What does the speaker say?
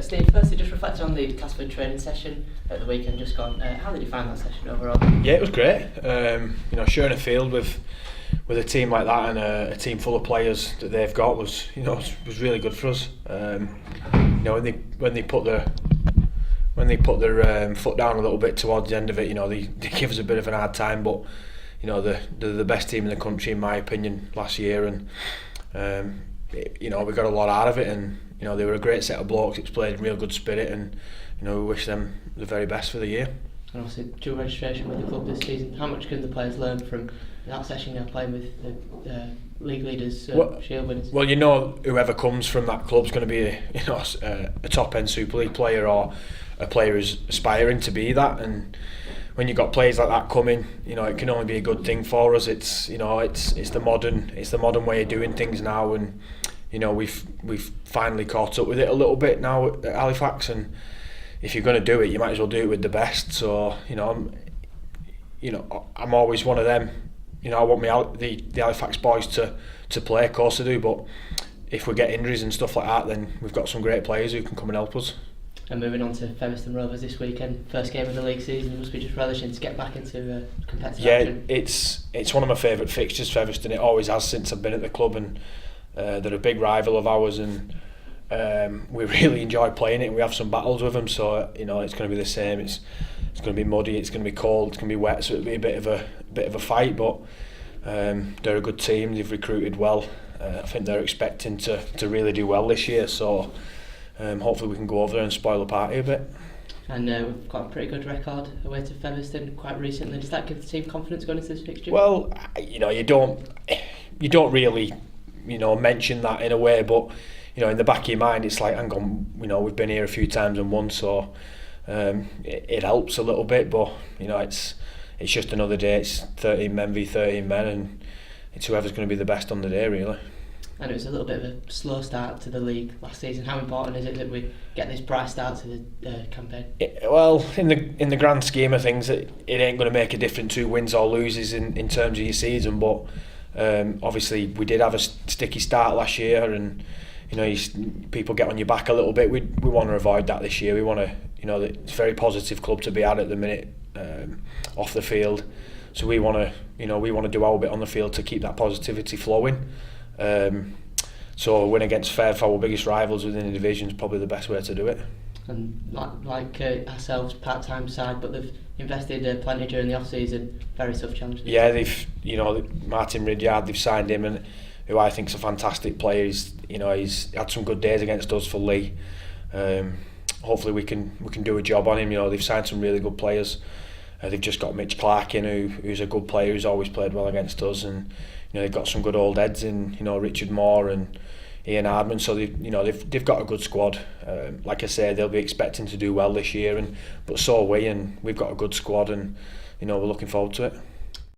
Steve, firstly, just reflect on the Castleford training session at the weekend just gone. How did you find that session overall? Yeah, it was great. Sharing a field with a team like that and a team full of players that they've got was really good for us. When they put their foot down a little bit towards the end of it, they give us a bit of an hard time, but they're the best team in the country in my opinion last year, and we got a lot out of it, and they were a great set of blokes. It's played in real good spirit, and we wish them the very best for the year. And obviously dual registration with the club this season, how much can the players learn from that session now playing with the league leaders, Shield winners? Well, whoever comes from that club's going to be a top end Super League player or a player who's aspiring to be that, and when you've got players like that coming, it can only be a good thing for us. It's the modern way of doing things now, and we've finally caught up with it a little bit now at Halifax, and if you're going to do it, you might as well do it with the best. So I'm always one of them. I want the Halifax boys to play, of course I do, but if we get injuries and stuff like that, then we've got some great players who can come and help us. And moving on to Featherstone Rovers this weekend, first game of the league season, must be just relishing to get back into competitive action. Yeah, it's one of my favourite fixtures, Featherstone. It always has since I've been at the club, and they're a big rival of ours, and we really enjoy playing it. We have some battles with them, so it's going to be the same. It's going to be muddy, it's going to be cold, it's going to be wet, so it'll be a bit of a fight. But they're a good team. They've recruited well. I think they're expecting to really do well this year. So hopefully we can go over there and spoil the party a bit. And we've got a pretty good record away to Featherstone quite recently. Does that give the team confidence going into this fixture? Well, you don't really mention that in a way, but in the back of your mind, it's like, hang on, we've been here a few times and won, so it helps a little bit. But it's just another day. It's 13 men v 13 men, and it's whoever's going to be the best on the day, really. And it was a little bit of a slow start to the league last season. How important is it that we get this bright start to the campaign? Well, in the grand scheme of things, it ain't going to make a difference who wins or loses in terms of your season. But obviously, we did have a sticky start last year, and people get on your back a little bit. We want to avoid that this year. We want to, it's a very positive club to be at the minute off the field. So we want to do our bit on the field to keep that positivity flowing. So a win against Fev, our biggest rivals within the division, is probably the best way to do it. And like ourselves, part-time side, but they've invested plenty during the off-season. Very tough challenge. Yeah, they've Martin Ridyard, they've signed him, and who I think is a fantastic player. He's had some good days against us for Lee. Hopefully we can do a job on him. They've signed some really good players. They've just got Mitch Clark in, who's a good player, who's always played well against us, and they've got some good old heads in, Richard Moore and Ian Hardman. So they've got a good squad. Like I say, they'll be expecting to do well this year, but so are we, and we've got a good squad, and we're looking forward to it.